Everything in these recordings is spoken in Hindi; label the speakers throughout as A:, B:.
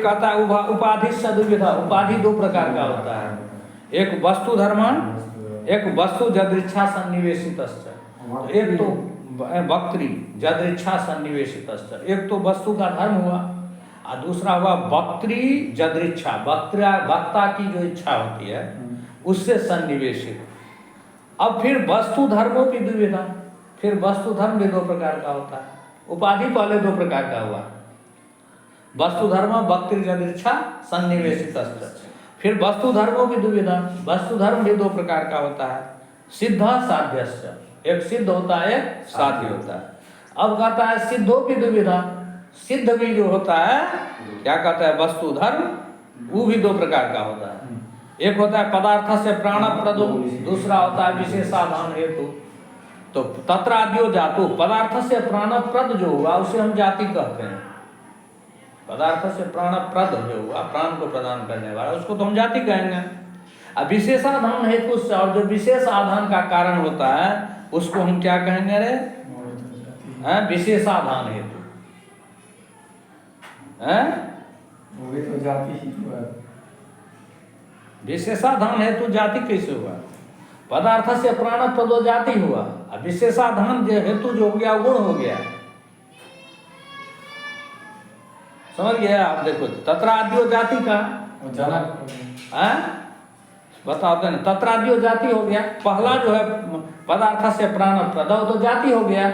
A: कहता है उपाधि सद्विधा, उपाधि दो प्रकार का होता है, एक वस्तु धर्म, एक वस्तु जदृच्छा सन्निवेशित। एक तो वक्त्री जदृच्छा सन्निवेशित, एक तो वस्तु का धर्म हुआ और दूसरा हुआ वक्त्री जदृच्छा, वक्ता की जो इच्छा होती है उससे सन्निवेशित। अब फिर वस्तु धर्मों की द्विविधा, फिर वस्तु धर्म भी दो प्रकार का होता है। उपाधि पहले दो प्रकार का हुआ, वस्तु धर्म वक्त्री जदृच्छा सन्निवेशित। फिर वस्तु धर्मों की द्विविधा, वस्तु धर्म भी दो प्रकार का होता है, सिद्ध साध्य, एक सिद्ध होता है एक साध्य होता है। अब कहता है सिद्धों की द्विविधा, सिद्ध भी जो होता है क्या कहता है वस्तु धर्म, वो भी दो प्रकार का होता है, एक होता है पदार्थ से प्राणप्रद, दूसरा होता है विशेषाधान हेतु। तो तत्राद्यो जातु, पदार्थ से प्राणप्रद जो हुआ उसे हम जाति कहते हैं, पदार्थ से प्राणप्रद जो हुआ प्राण को प्रदान करने वाला उसको तो हम जाति कहेंगे। अब विशेषाधान हेतु से, और जो विशेष आधान का कारण होता है उसको हम क्या कहेंगे रे, विशेषाधान हेतु,
B: वो भी तो जाति ही हुआ।
A: विशेषाधान हेतु जाति कैसे हुआ, पदार्थ से प्राणप्रद जाति हुआ, अब विशेषाधान हेतु जो हो गया गुण हो गया। समझ गया आप? देखो तत्राद्यो जाति का बताते हैं, तत्राद्यो जाति हो गया, पहला जो है पदार्थ से प्राणप्रद तो जाति हो गया,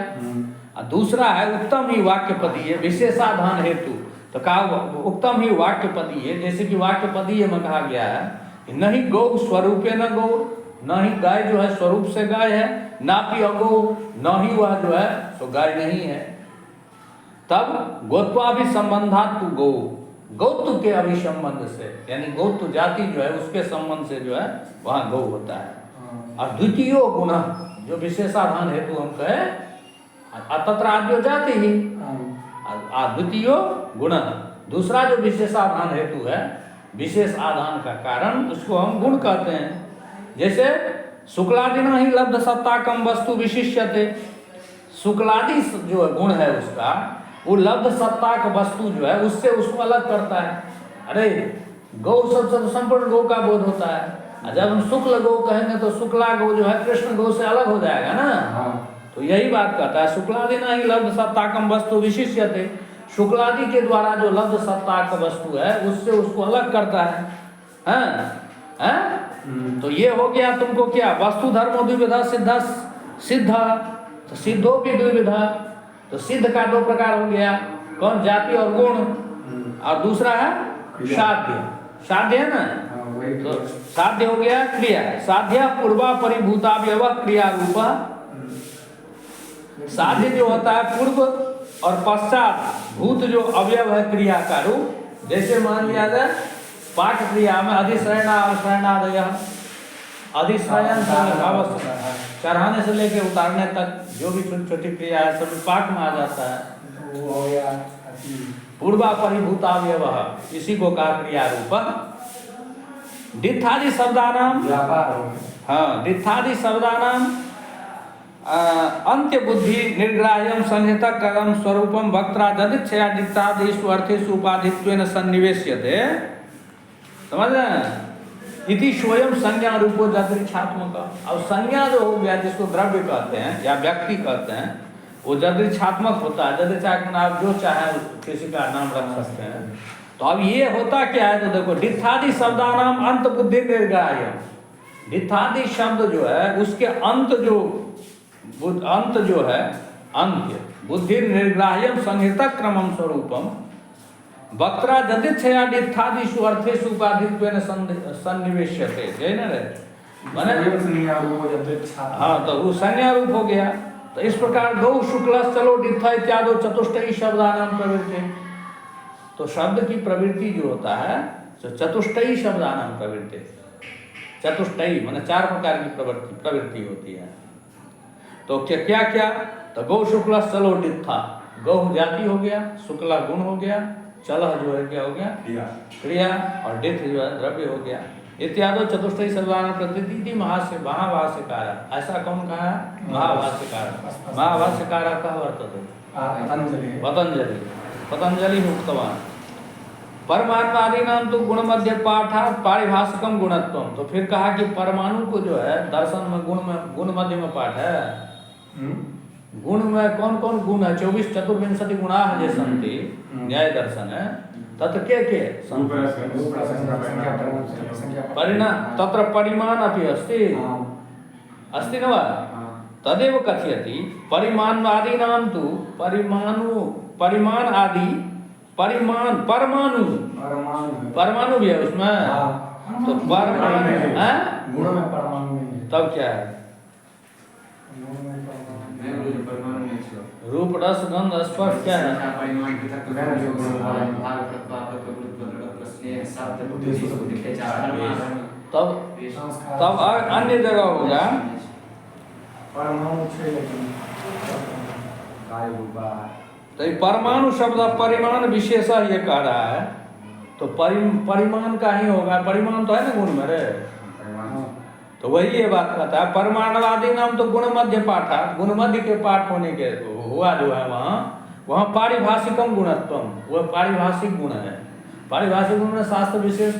A: और दूसरा है उत्तम ही वाक्यपदीय विशेषाधान हेतु। तो कहा उत्तम ही वाक्यपदीय, जैसे कि वाक्यपदीय में कहा गया है कि नहीं गौ स्वरूपे न गौ, न ही गाय जो है स्वरूप से गाय है, ना पी अगौ, न ही वह जो है तो गाय नहीं है। तब गोत्वाभि संबंधात तु गौ, गौत्व के अभिसंबंध से, यानी गौत्व जाति जो है उसके संबंध से जो है वहाँ गौ होता है। और द्वितीय गुण जो विशेषाधान हेतु हम कहे तत्राद्यो जाति ही, द्वितीय गुण दूसरा जो विशेषाधान हेतु है, विशेष आधान का कारण, उसको हम गुण कहते हैं। जैसे शुक्लादिना ही लब्ध सत्ताकम वस्तु विशिष्यते, शुक्लादि जो गुण है उसका, वो लब्ध सत्ताक वस्तु जो है उससे उसको अलग करता है। अरे गौ सबसे तो संपूर्ण गौ का बोध होता है, और जब हम शुक्ल गौ कहेंगे तो शुक्ला गौ जो है कृष्ण गौ से अलग हो जाएगा ना। तो यही बात कहता है शुक्लादि ना ही लब्ध सत्ताकम वस्तु विशिष्यते, शुक्लादि के द्वारा जो लब्ध सत्ताक वस्तु है उससे उसको अलग करता है। हैं? तो ये हो गया तुमको क्या, वस्तु धर्म द्विविधा सिद्ध सिद्ध, तो सिद्धों की द्विविधा, तो सिद्ध का दो प्रकार हो गया, कौन, जाति और गुण, और दूसरा है साध्य, साध्य है ना, तो साध्य हो गया क्रिया, साध्य पूर्वा परिभूतावयव क्रिया रूपा, साध्य जो होता है पूर्व और पश्चात भूत जो अवयव है क्रिया का रूप। जैसे मान लिया जाए पाठ क्रिया में अधिश्रयणा अवश्रयणादय, अधिश्रयण चढ़ाने से लेके उतारने तक जो भी छोटी छोटी क्रिया है सब पाठ में आ जाता है,
B: वो हो गया
A: पूर्वा परिभूतावयव, इसी को कहा क्रिया रूप। दित्थादि शब्दानाम, हाँ दित्थादि शब्दानाम अंत्य बुद्धि निर्ग्राह्यम संहिता कर्म स्वरूपम वक्त्रा जदिच्छया दित्तादिषु अर्थेषु उपाधित्वेन सन्निवेश्यते। समझ रहे हैं? इति स्वयं संज्ञा रूपो जदृच्छात्मक। अब संज्ञा जो हो गया जिसको द्रव्य कहते हैं या व्यक्ति कहते हैं, वो जदृच्छात्मक होता है। जदृच्छात्मक आप जो चाहे किसी का नाम रख सकते हैं। तो अब ये होता क्या है, तो देखो दित्थादि शब्दानाम अंत बुद्धि निर्ग्राह्यम, दित्थादि शब्द जो है उसके अंत जो है अंत्य बुद्धि निर्ग्राह्यम संहिता क्रमम स्वरूपम वक्त्रा जदिच्छया दित्थादिषु अर्थेषु उपाधित्वेन सन्निवेश्यते। जय न रे माने हाँ, तो वो संज्ञा रूप हो गया। तो इस प्रकार गौ शुक्ल चलो दित्था इत्यादि चतुष्टयी शब्दानाम प्रवृत्ति, तो शब्द की प्रवृत्ति जो होता है तो चतुष्टयी शब्दानाम प्रवृत्ति, चतुष्टयी माने चार प्रकार की प्रवृत्ति होती है। तो क्या क्या, तो गौ शुक्ल चलो दित्था, गौ जाति हो गया, शुक्ला गुण हो गया, चलह जो है क्या हो गया क्रिया, और डिथ जो है द्रव्य हो गया। इत्यादि चतुष्टयी शब्दानाम प्रवृत्ति महाभाष्यकार, ऐसा कौन कहा है? महाभाष्यकार। महाभाष्यकार का वर्तते पतंजलि, पतंजलि उक्तवान। परमात्मादि नाम तो गुण मध्य पाठात पारिभाषिकम गुणत्वम। तो फिर कहा कि परमाणु को जो है दर्शन में गुण मध्य में पाठ है। गुण में कौन कौन गुण है? 24 चतुर्विंशति गुणा जे सन्ति न्याय दर्शन है तत्र के परिणाम तत्र परिमाण अपि अस्ति अस्ति न वा? तदेव कथयति परिमाणवादीनां तु परिमाण आदि परमाणु भी है उसमें। तो परमाणु है
B: गुण में परमाणु नहीं है।
A: तब क्या है? रूप रस गंध स्पर्श क्या है? तब अन्य जगह होगा
B: परमाणु
A: तो परमाणु शब्द परिमाण विशेष ये कह रहा है। तो परिमाण का ही होगा। परिमाण तो है ना गुण में रे। तो वही ये बात कहता है परमाणवादी नाम तो गुण मध्य पाठा गुण मध्य के पाठ होने के हुआ जो है वहाँ पारिभाषिकम गुणत्वम वह पारिभाषिक गुण है। पारिभाषिक गुण में शास्त्र विशेष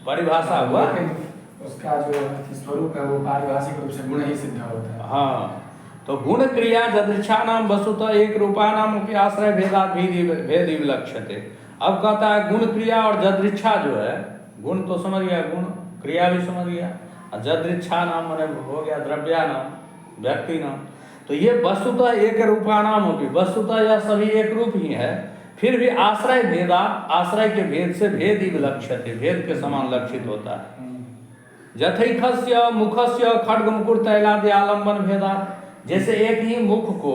A: परिभाषा हुआ।
B: उसका जो स्वरूप है वो पारिभाषिक रूप से गुण ही सिद्ध होता है।
A: हाँ तो गुण क्रिया जदृच्छा नाम वस्तुतः एक रूपा नाम उपि आश्रय भेद विलक्ष्यते। अब कहता है गुण क्रिया और जदृच्छा जो है गुण तो समझ गया गुण क्रिया भी समझ गया और जदृच्छा नाम मैंने हो गया द्रव्या नाम व्यक्ति नाम। तो ये वस्तुतः एक रूपा नाम होगी। वस्तुतः यह सभी एक रूप ही है फिर भी आश्रय भेदा आश्रय के भेद से भेद ही विलक्ष्यते भेद के समान लक्षित होता है। यथैखस्य मुखस्य खड्ग मुकुट तैलादि आलम्बन भेदा। जैसे एक ही मुख को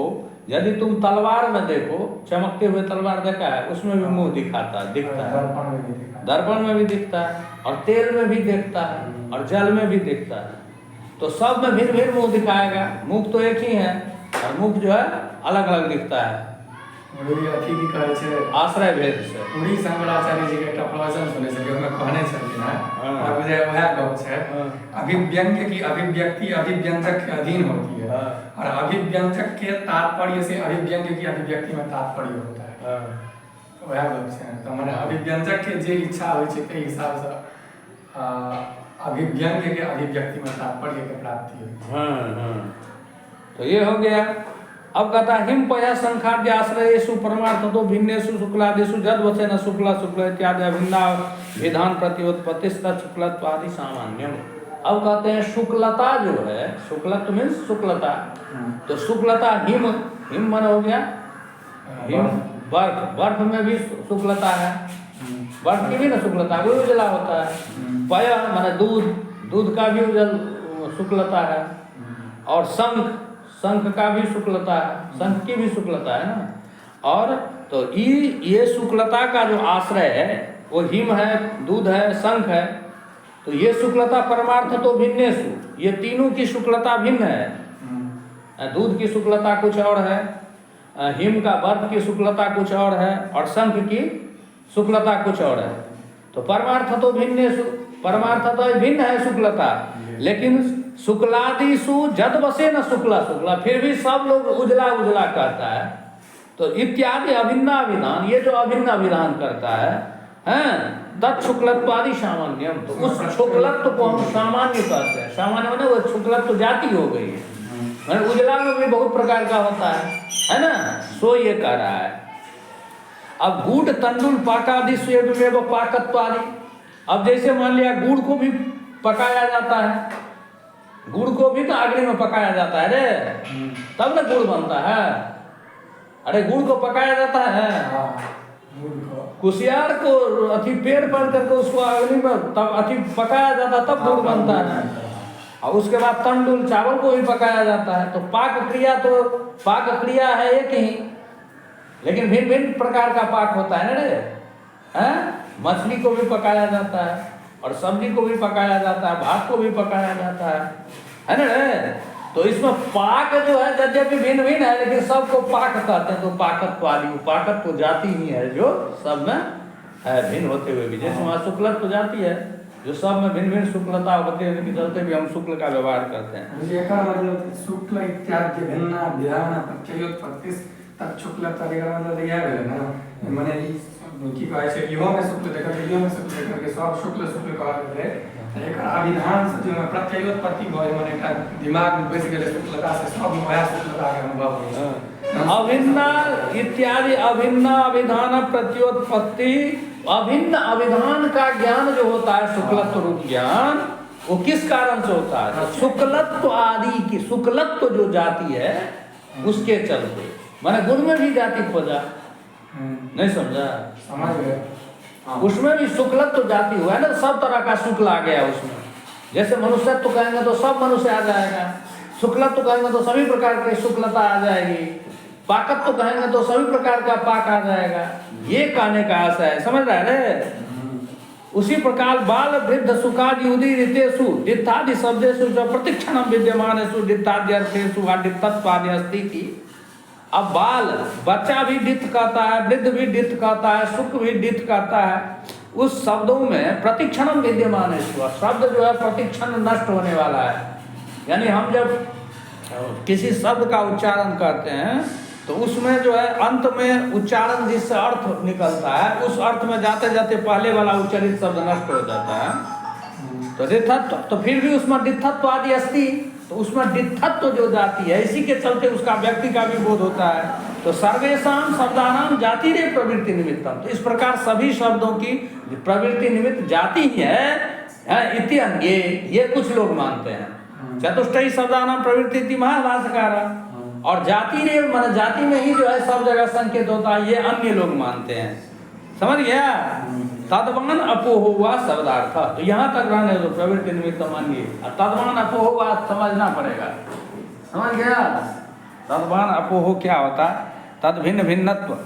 A: यदि तुम तलवार में देखो चमकते हुए तलवार देखा है उसमें भी मुंह दिखता है दर्पण में भी दिखता है और तेल में भी दिखता है और जल में भी दिखता है। तो सब में भिन्न भिन्न मुंह दिखाएगा। मुख तो एक ही है और मुख जो है अलग अलग दिखता है आश्रय भेद से।
B: पूरी शंकराचार्य जी के प्रवचन सुने से ओमे कहने छथिन है और मुझे वह गप है अभिव्यंग्य की अभिव्यक्ति अभिव्यंजक के अधीन होती है और अभिव्यंजक के तात्पर्य से अभिव्यंग्य की अभिव्यक्ति में तात्पर्य होता है। तो वह गप है तो माने अभिव्यंजक के जे इच्छा होय छै के हिसाब से अभिव्यंग्य के अभिव्यक्ति में तात्पर्य के प्राप्ति होय।
A: हां तो ये हो गया। अब कहता हिम पया संखाद्य आश्रयेषु परमार्थतो भिन्नेषु शुक्लादिषु जद वचन शुक्ला शुक्ल इत्यादि अभिन्ना विधान प्रतिपत्ति शुक्लत्वादि सामान्यम। अब कहते हैं शुक्लता जो है शुक्लत्व मीन्स शुक्लता। तो शुक्लता हिम हिम मन हो गया हिम बर्फ बर्फ में भी शुक्लता है बर्फ की भी ना शुक्लता वो उजला होता है। पय माने दूध दूध का भी उजल शुक्लता है और शंख का भी शुक्लता है शंख की भी शुक्लता है ना। और तो ये शुक्लता का जो आश्रय है वो हिम है दूध है शंख है। तो ये शुक्लता परमार्थ तो भिन्नेषु ये तीनों की शुक्लता भिन्न है। दूध की शुक्लता कुछ और है हिम का बर्फ की शुक्लता कुछ और है और शंख की शुक्लता कुछ और है। तो परमार्थ तो भिन्नेषु परमार्थ तो भिन्न है शुक्लता लेकिन शुक्लादिषु जद वसे न शुक्ला शुक्ला फिर भी सब लोग उजला उजला कहता है। तो इत्यादि अभिन्ना विधान ये जो अभिन्न विधान करता है हैं तत् शुक्लत्वादि सामान्यम। तो उस शुक्लत्व को हम सामान्य कहते हैं। सामान्य माने वो शुक्लत्व जाति हो गई है। उजला में भी बहुत प्रकार का होता है ना। सो ये कह रहा है। अब गुड़ तंडुल पाकादि स्वेदमेव पाकत्वादि। अब जैसे मान लिया गुड़ को भी पकाया जाता है गुड़ को भी तो अग्नि में पकाया जाता है रे तब ना गुड़ बनता है। अरे गुड़ को पकाया जाता है कुशियार को अथी पेड़ पर करके उसको अग्नि में तब अथी पकाया जाता तब गुड़ बनता है। और उसके बाद तंडुल चावल को भी पकाया जाता है। तो पाक क्रिया है एक ही लेकिन भिन्न भिन्न प्रकार का पाक होता है ना रे हैं। मछली को भी पकाया जाता है और सब्जी को भी पकाया जाता है भात को भी पकाया जाता है ना रे। तो इसमें पाक जो है यद्यपि भिन्न भिन्न है लेकिन सबको पाक कहते हैं। तो पाकत्व वाली पाकत्व तो जाती ही है जो सब में है भिन्न होते हुए भी। जैसे वहाँ शुक्लत्व तो जाती है जो सब में भिन्न भिन्न शुक्लता होते हुए के चलते भी हम शुक्ल का व्यवहार करते हैं।
B: शुक्ल इत्यादि भिन्न विधान प्रत्ययोत्पत्ति तत् शुक्लता मतलब यह है ना माने की कहै छै इहो में शुक्ल देखल इहो में शुक्ल देखल के सब शुक्ल शुक्ल कहल गेलै एकर अभिधान से जो प्रत्ययोत्पत्ति भऽ माने एकटा दिमाग में बैस गेलै शुक्लता से सब में वएह शुक्लता के अनुभव होइ छै।
A: अभिन्न इत्यादि अभिन्न अभिधान प्रत्योत्पत्ति, अभिन्न अभिधान का ज्ञान जो होता है शुक्लत्व रूप ज्ञान, वो किस कारण से होता है? शुक्लत्व आदि की शुक्लत्व जो जाति है उसके चलते, माने गुण में भी जाति खोजा, नहीं समझा?
B: समझ गए।
A: उसमें भी शुक्लत्व जाति हुआ है ना, सब तरह का शुक्ल आ गया उसमें। जैसे मनुष्यत्व कहेंगे तो सब मनुष्य आ जाएगा, शुक्लत्व कहेंगे तो सभी प्रकार की शुक्लता आ जाएगी, पाकत्व कहेंगे तो सभी प्रकार का पाक आ जाएगा। ये कहने का आशा है, समझ रहे रे? उसी प्रकार बाल वृद्ध सुखादि उदी ऋतेषु दित्तादि शब्देषु जो प्रतिक्षणम विद्यमानेषु दित्तादि अर्थेषु अदित्तत्वादि अस्ति की। अब बाल बच्चा भी डित कहता है, वृद्ध भी डित कहता है, सुख भी डित कहता है। उस शब्दों में प्रतिक्षणम विद्यमानेषु, शब्द जो है प्रतिक्षण नष्ट होने वाला है। यानी हम जब किसी शब्द का उच्चारण करते हैं तो उसमें जो है अंत में उच्चारण जिससे अर्थ निकलता है उस अर्थ में जाते जाते पहले वाला उच्चारित शब्द नष्ट हो जाता है। तो दित्थत्व, तो फिर भी उसमें दित्थत्व आदि अस्ति, तो उसमें दित्थत्व जो जाति है इसी के चलते उसका व्यक्ति का भी बोध होता है। तो सर्वेषां शब्दानां जाति रे प्रवृत्ति निमित्तम, तो इस प्रकार सभी शब्दों की प्रवृत्ति निमित्त जाति ही है इति अंगे, ये कुछ लोग मानते हैं। चतुष्टयी शब्दानां प्रवृत्ति इति महाभाष्यकार, और जाति रे माने जाति में ही जो है सब जगह संकेत होता है, ये अन्य लोग मानते हैं। समझ गया? तद्वान अपोहुआ शब्दार्थ, तो यहाँ तक रहने दो, प्रवृत्ति निमित्त मानिए। तद्वान अपोहुआ समझना पड़ेगा, समझ गया? तद्वान अपोहो क्या होता है? तद भिन्न भिन्नत्व।